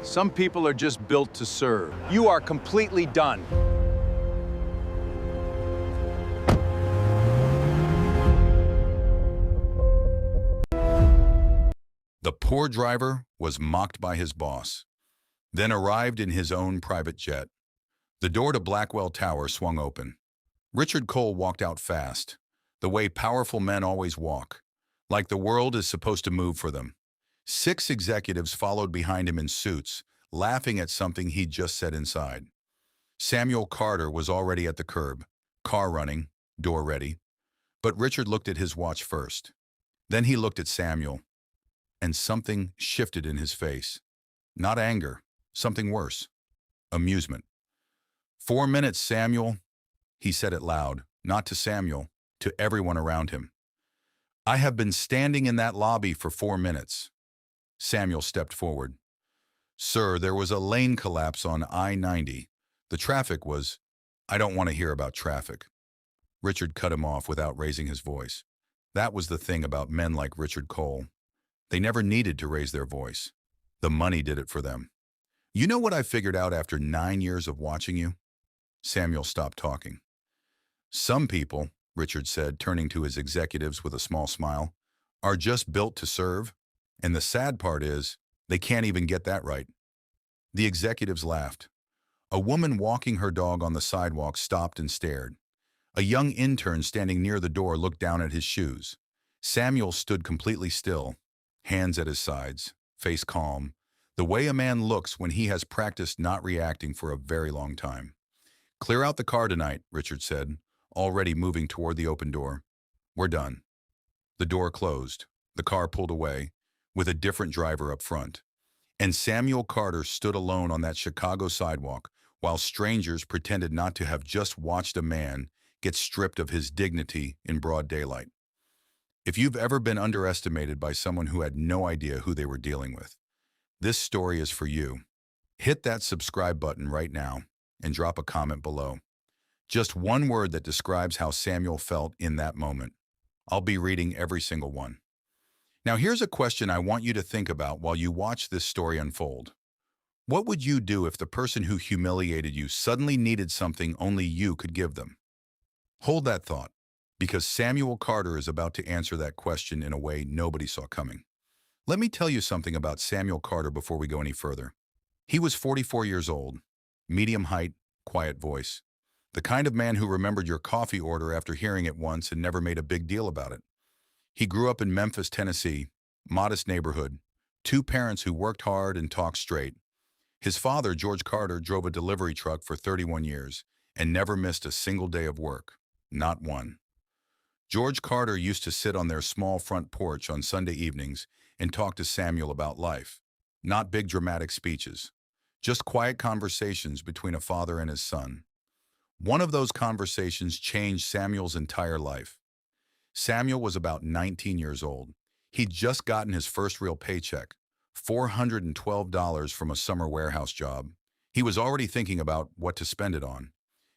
Some people are just built to serve. You are completely done. The poor driver was mocked by his boss, then arrived in his own private jet. The door to Blackwell Tower swung open. Richard Cole walked out fast, the way powerful men always walk, like the world is supposed to move for them. 6 executives followed behind him in suits, laughing at something he'd just said inside. Samuel Carter was already at the curb, car running, door ready. But Richard looked at his watch first. Then he looked at Samuel, and something shifted in his face. Not anger, something worse. Amusement. 4 minutes, Samuel, he said it loud, not to Samuel, to everyone around him. I have been standing in that lobby for 4 minutes. Samuel stepped forward. Sir, there was a lane collapse on I-90. The traffic was, I don't want to hear about traffic. Richard cut him off without raising his voice. That was the thing about men like Richard Cole. They never needed to raise their voice. The money did it for them. You know what I figured out after 9 years of watching you? Samuel stopped talking. Some people, Richard said, turning to his executives with a small smile, are just built to serve, and the sad part is, they can't even get that right. The executives laughed. A woman walking her dog on the sidewalk stopped and stared. A young intern standing near the door looked down at his shoes. Samuel stood completely still, hands at his sides, face calm, the way a man looks when he has practiced not reacting for a very long time. Clear out the car tonight, Richard said, already moving toward the open door. We're done. The door closed. The car pulled away, with a different driver up front. And Samuel Carter stood alone on that Chicago sidewalk, while strangers pretended not to have just watched a man get stripped of his dignity in broad daylight. If you've ever been underestimated by someone who had no idea who they were dealing with, this story is for you. Hit that subscribe button right now and drop a comment below. Just one word that describes how Samuel felt in that moment. I'll be reading every single one. Now here's a question I want you to think about while you watch this story unfold. What would you do if the person who humiliated you suddenly needed something only you could give them? Hold that thought, because Samuel Carter is about to answer that question in a way nobody saw coming. Let me tell you something about Samuel Carter before we go any further. He was 44 years old, medium height, quiet voice. The kind of man who remembered your coffee order after hearing it once and never made a big deal about it. He grew up in Memphis, Tennessee, modest neighborhood, 2 parents who worked hard and talked straight. His father, George Carter, drove a delivery truck for 31 years and never missed a single day of work, not one. George Carter used to sit on their small front porch on Sunday evenings and talk to Samuel about life. Not big dramatic speeches, just quiet conversations between a father and his son. One of those conversations changed Samuel's entire life. Samuel was about 19 years old. He'd just gotten his first real paycheck, $412 from a summer warehouse job. He was already thinking about what to spend it on.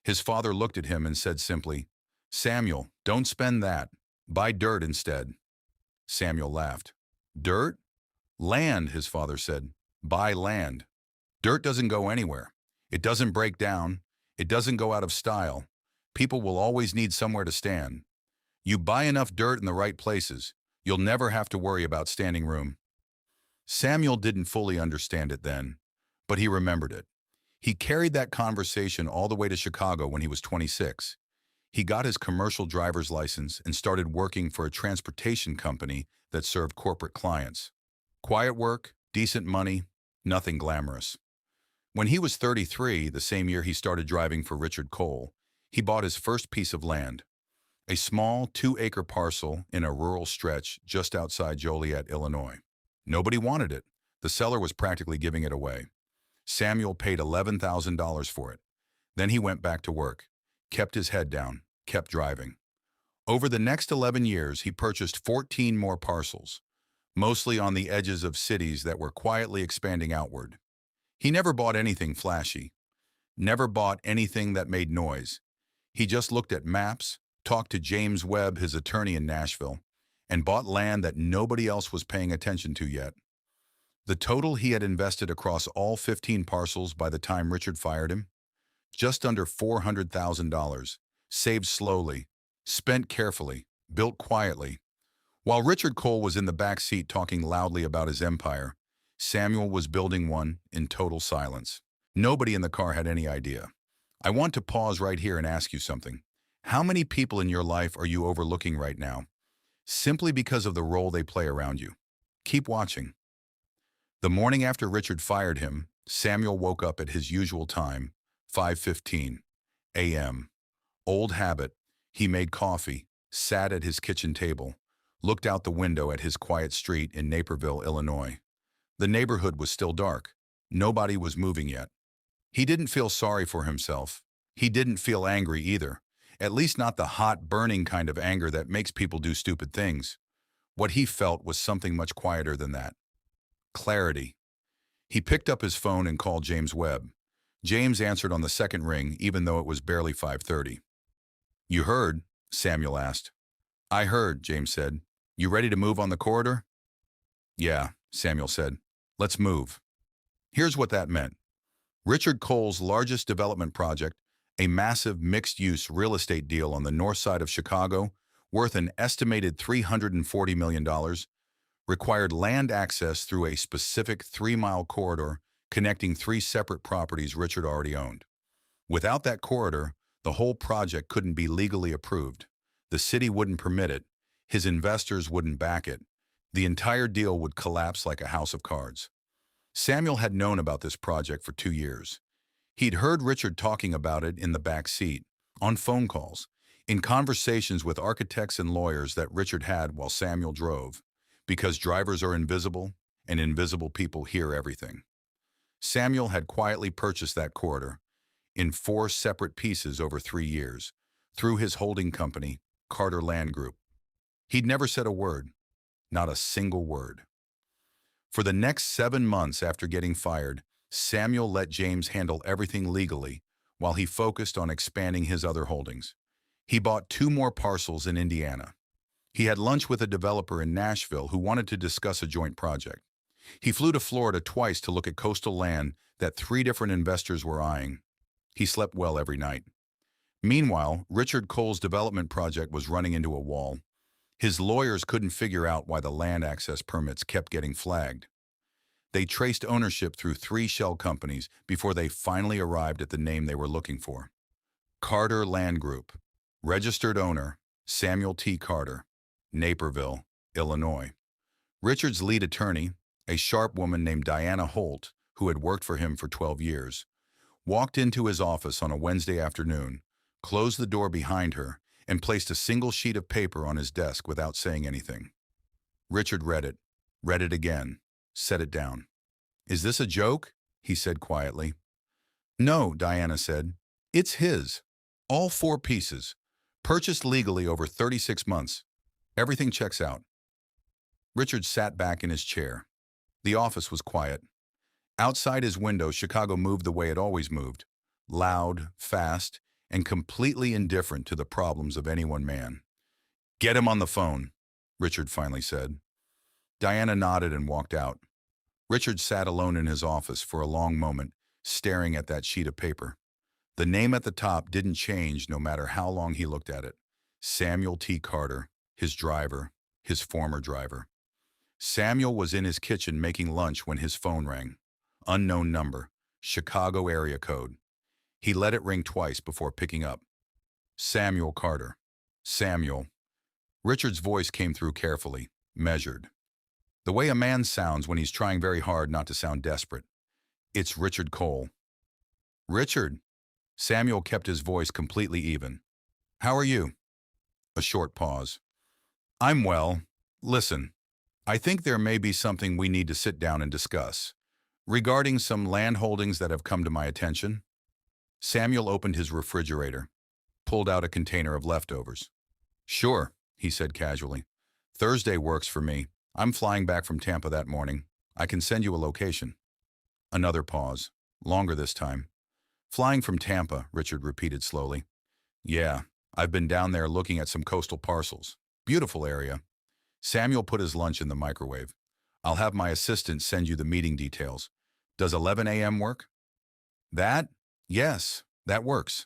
His father looked at him and said simply, "Samuel, don't spend that. Buy dirt instead." Samuel laughed. "Dirt? Land," his father said. "Buy land. Dirt doesn't go anywhere. It doesn't break down. It doesn't go out of style. People will always need somewhere to stand. You buy enough dirt in the right places, you'll never have to worry about standing room." Samuel didn't fully understand it then, but he remembered it. He carried that conversation all the way to Chicago when he was 26. He got his commercial driver's license and started working for a transportation company that served corporate clients. Quiet work, decent money, nothing glamorous. When he was 33, the same year he started driving for Richard Cole, he bought his first piece of land. A small 2-acre parcel in a rural stretch just outside Joliet, Illinois. Nobody wanted it. The seller was practically giving it away. Samuel paid $11,000 for it. Then he went back to work, kept his head down, kept driving. Over the next 11 years, he purchased 14 more parcels, mostly on the edges of cities that were quietly expanding outward. He never bought anything flashy, never bought anything that made noise. He just looked at maps, talked to James Webb, his attorney in Nashville, and bought land that nobody else was paying attention to yet. The total he had invested across all 15 parcels by the time Richard fired him? Just under $400,000, saved slowly, spent carefully, built quietly. While Richard Cole was in the back seat talking loudly about his empire, Samuel was building one in total silence. Nobody in the car had any idea. I want to pause right here and ask you something. How many people in your life are you overlooking right now, simply because of the role they play around you? Keep watching. The morning after Richard fired him, Samuel woke up at his usual time, 5:15 a.m. Old habit, he made coffee, sat at his kitchen table, looked out the window at his quiet street in Naperville, Illinois. The neighborhood was still dark. Nobody was moving yet. He didn't feel sorry for himself. He didn't feel angry either, at least not the hot, burning kind of anger that makes people do stupid things. What he felt was something much quieter than that. Clarity. He picked up his phone and called James Webb. James answered on the second ring, even though it was barely 5:30. "You heard?" Samuel asked. "I heard," James said. "You ready to move on the corridor?" "Yeah," Samuel said. "Let's move." Here's what that meant. Richard Cole's largest development project, a massive mixed-use real estate deal on the north side of Chicago, worth an estimated $340 million, required land access through a specific 3-mile corridor connecting 3 separate properties Richard already owned. Without that corridor, the whole project couldn't be legally approved. The city wouldn't permit it. His investors wouldn't back it. The entire deal would collapse like a house of cards. Samuel had known about this project for 2 years. He'd heard Richard talking about it in the back seat, on phone calls, in conversations with architects and lawyers that Richard had while Samuel drove, because drivers are invisible, and invisible people hear everything. Samuel had quietly purchased that corridor, in 4 separate pieces over 3 years, through his holding company, Carter Land Group. He'd never said a word, not a single word. For the next 7 months after getting fired, Samuel let James handle everything legally while he focused on expanding his other holdings. He bought 2 more parcels in Indiana. He had lunch with a developer in Nashville who wanted to discuss a joint project. He flew to Florida twice to look at coastal land that 3 different investors were eyeing. He slept well every night. Meanwhile, Richard Cole's development project was running into a wall. His lawyers couldn't figure out why the land access permits kept getting flagged. They traced ownership through 3 shell companies before they finally arrived at the name they were looking for. Carter Land Group. Registered owner, Samuel T. Carter. Naperville, Illinois. Richard's lead attorney, a sharp woman named Diana Holt, who had worked for him for 12 years, walked into his office on a Wednesday afternoon, closed the door behind her, and placed a single sheet of paper on his desk without saying anything. Richard read it again, set it down. "Is this a joke?" he said quietly. "No," Diana said. "It's his. All 4 pieces. Purchased legally over 36 months. Everything checks out." Richard sat back in his chair. The office was quiet. Outside his window, Chicago moved the way it always moved, loud, fast, and completely indifferent to the problems of any one man. "Get him on the phone," Richard finally said. Diana nodded and walked out. Richard sat alone in his office for a long moment, staring at that sheet of paper. The name at the top didn't change no matter how long he looked at it. Samuel T. Carter, his driver, his former driver. Samuel was in his kitchen making lunch when his phone rang. Unknown number, Chicago area code. He let it ring twice before picking up. Samuel Carter. Samuel. Richard's voice came through carefully, measured. The way a man sounds when he's trying very hard not to sound desperate. "It's Richard Cole." "Richard." Samuel kept his voice completely even. "How are you?" A short pause. "I'm well. Listen, I think there may be something we need to sit down and discuss. Regarding some land holdings that have come to my attention." Samuel opened his refrigerator, pulled out a container of leftovers. "Sure," he said casually. "Thursday works for me. I'm flying back from Tampa that morning. I can send you a location." Another pause, longer this time. "Flying from Tampa," Richard repeated slowly. "Yeah, I've been down there looking at some coastal parcels. Beautiful area." Samuel put his lunch in the microwave. I'll have my assistant send you the meeting details. Does 11 a.m. work? That? Yes, that works.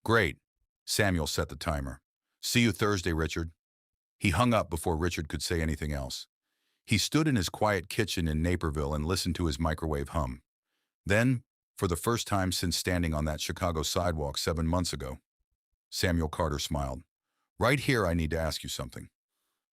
Great. Samuel set the timer. See you Thursday, Richard. He hung up before Richard could say anything else. He stood in his quiet kitchen in Naperville and listened to his microwave hum. Then, for the first time since standing on that Chicago sidewalk 7 months ago, Samuel Carter smiled. Right here, I need to ask you something.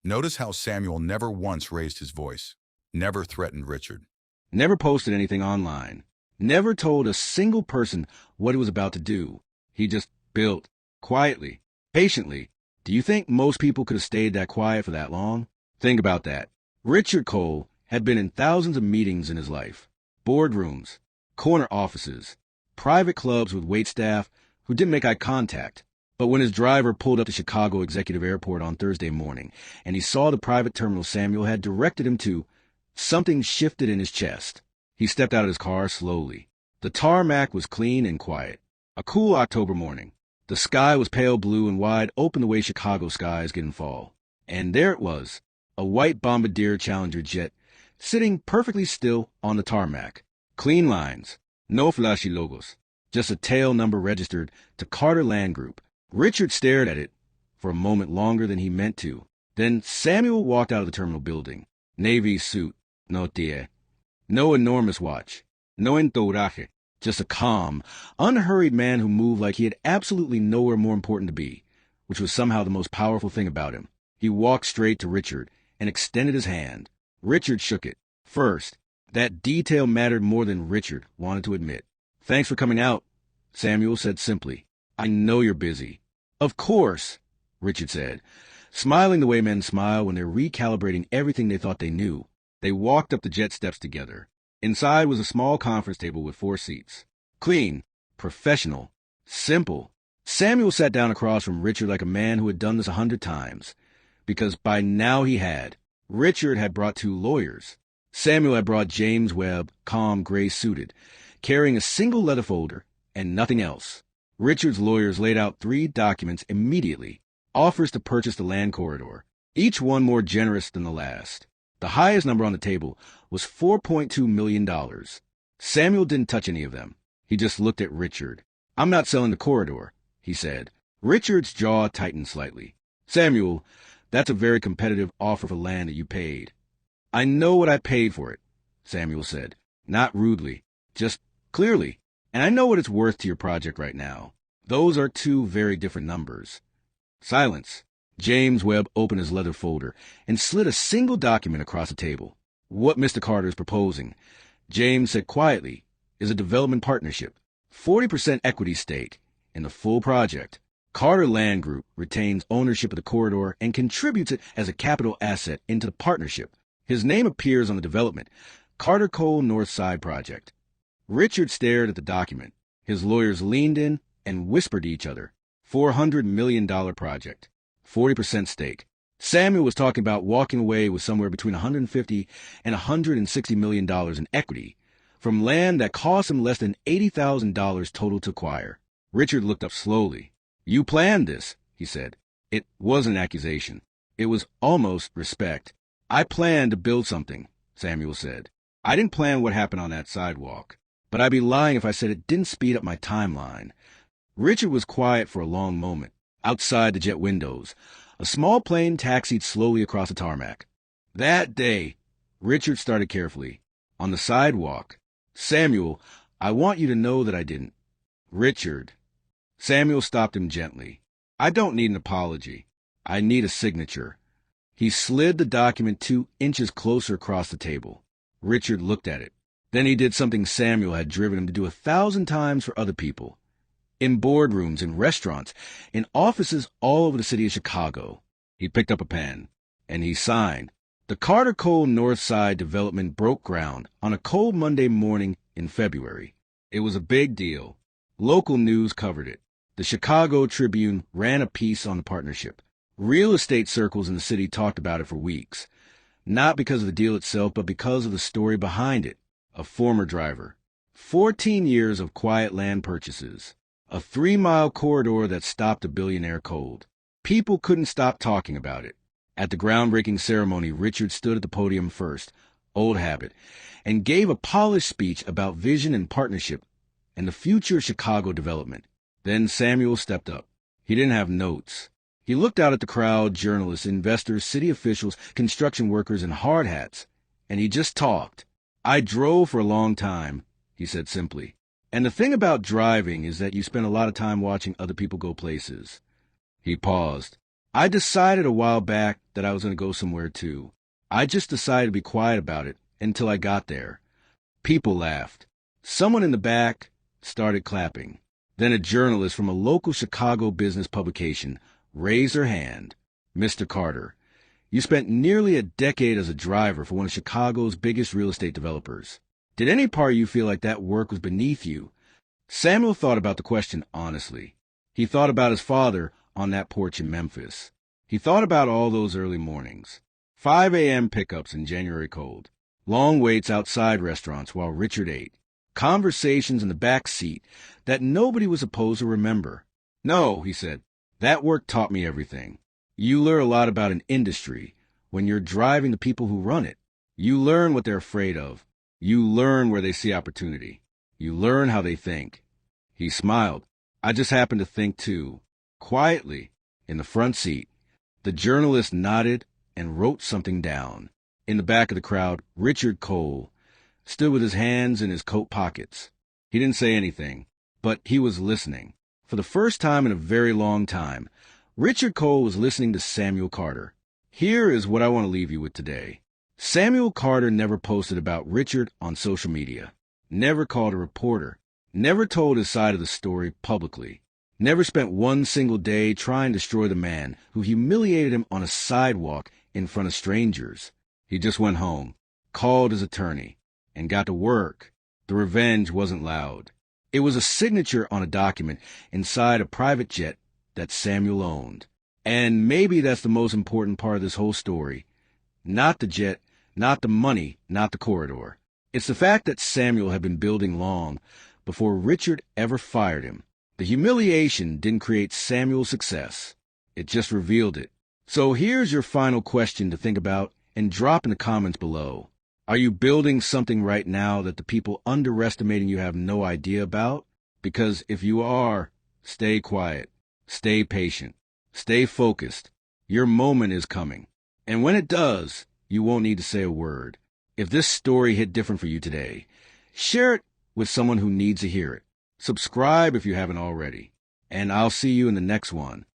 Notice how Samuel never once raised his voice, never threatened Richard. Never posted anything online. Never told a single person what he was about to do. He just built, quietly, patiently. Do you think most people could have stayed that quiet for that long? Think about that. Richard Cole had been in thousands of meetings in his life. Boardrooms, corner offices, private clubs with waitstaff who didn't make eye contact. But when his driver pulled up to Chicago Executive Airport on Thursday morning and he saw the private terminal Samuel had directed him to, something shifted in his chest. He stepped out of his car slowly. The tarmac was clean and quiet. A cool October morning. The sky was pale blue and wide open the way Chicago skies get in fall. And there it was, a white Bombardier Challenger jet, sitting perfectly still on the tarmac. Clean lines, no flashy logos, just a tail number registered to Carter Land Group. Richard stared at it for a moment longer than he meant to. Then Samuel walked out of the terminal building. Navy suit, no tie. No enormous watch. No entourage. Just a calm, unhurried man who moved like he had absolutely nowhere more important to be, which was somehow the most powerful thing about him. He walked straight to Richard and extended his hand. Richard shook it. First, that detail mattered more than Richard wanted to admit. Thanks for coming out, Samuel said simply. I know you're busy. Of course, Richard said, smiling the way men smile when they're recalibrating everything they thought they knew. They walked up the jet steps together. Inside was a small conference table with 4 seats. Clean, professional, simple. Samuel sat down across from Richard like a man who had done this 100 times. Because by now he had. Richard had brought 2 lawyers. Samuel had brought James Webb, calm, gray-suited, carrying a single leather folder and nothing else. Richard's lawyers laid out 3 documents immediately. Offers to purchase the land corridor, each one more generous than the last. The highest number on the table was $4.2 million. Samuel didn't touch any of them. He just looked at Richard. I'm not selling the corridor, he said. Richard's jaw tightened slightly. Samuel, that's a very competitive offer for land that you paid. I know what I paid for it, Samuel said. Not rudely, just clearly. And I know what it's worth to your project right now. Those are 2 very different numbers. Silence. James Webb opened his leather folder and slid a single document across the table. What Mr. Carter is proposing, James said quietly, is a development partnership. 40% equity stake in the full project. Carter Land Group retains ownership of the corridor and contributes it as a capital asset into the partnership. His name appears on the development, Carter Cole North Side Project. Richard stared at the document. His lawyers leaned in and whispered to each other. $400 million project. 40% stake. Samuel was talking about walking away with somewhere between $150 and $160 million in equity from land that cost him less than $80,000 total to acquire. Richard looked up slowly. You planned this, he said. It wasn't an accusation. It was almost respect. I planned to build something, Samuel said. I didn't plan what happened on that sidewalk, but I'd be lying if I said it didn't speed up my timeline. Richard was quiet for a long moment. Outside the jet windows, a small plane taxied slowly across the tarmac. That day, Richard started carefully. On the sidewalk. Samuel, I want you to know that I didn't. Richard. Samuel stopped him gently. I don't need an apology. I need a signature. He slid the document 2 inches closer across the table. Richard looked at it. Then he did something Samuel had driven him to do 1,000 times for other people. In boardrooms, in restaurants, in offices all over the city of Chicago. He picked up a pen, and he signed. The Carter Cole North Side development broke ground on a cold Monday morning in February. It was a big deal. Local news covered it. The Chicago Tribune ran a piece on the partnership. Real estate circles in the city talked about it for weeks. Not because of the deal itself, but because of the story behind it. A former driver. 14 years of quiet land purchases. A 3-mile corridor that stopped a billionaire cold. People couldn't stop talking about it. At the groundbreaking ceremony, Richard stood at the podium first, old habit, and gave a polished speech about vision and partnership and the future of Chicago development. Then Samuel stepped up. He didn't have notes. He looked out at the crowd, journalists, investors, city officials, construction workers, and hard hats, and he just talked. "I drove for a long time," he said simply. "And the thing about driving is that you spend a lot of time watching other people go places." He paused. "I decided a while back that I was going to go somewhere too. I just decided to be quiet about it until I got there." People laughed. Someone in the back started clapping. Then a journalist from a local Chicago business publication raised her hand. "Mr. Carter, you spent nearly a decade as a driver for one of Chicago's biggest real estate developers. Did any part of you feel like that work was beneath you?" Samuel thought about the question honestly. He thought about his father on that porch in Memphis. He thought about all those early mornings. 5 a.m. pickups in January cold. Long waits outside restaurants while Richard ate. Conversations in the back seat that nobody was supposed to remember. "No," he said, "that work taught me everything. You learn a lot about an industry when you're driving the people who run it. You learn what they're afraid of. You learn where they see opportunity. You learn how they think." He smiled. "I just happened to think too." Quietly, in the front seat, the journalist nodded and wrote something down. In the back of the crowd, Richard Cole stood with his hands in his coat pockets. He didn't say anything, but he was listening. For the first time in a very long time, Richard Cole was listening to Samuel Carter. Here is what I want to leave you with today. Samuel Carter never posted about Richard on social media, never called a reporter, never told his side of the story publicly, never spent one single day trying to destroy the man who humiliated him on a sidewalk in front of strangers. He just went home, called his attorney, and got to work. The revenge wasn't loud. It was a signature on a document inside a private jet that Samuel owned. And maybe that's the most important part of this whole story. Not the jet, not the money, not the corridor. It's the fact that Samuel had been building long before Richard ever fired him. The humiliation didn't create Samuel's success. It just revealed it. So here's your final question to think about and drop in the comments below. Are you building something right now that the people underestimating you have no idea about? Because if you are, stay quiet, stay patient, stay focused. Your moment is coming. And when it does, you won't need to say a word. If this story hit different for you today, share it with someone who needs to hear it. Subscribe if you haven't already. And I'll see you in the next one.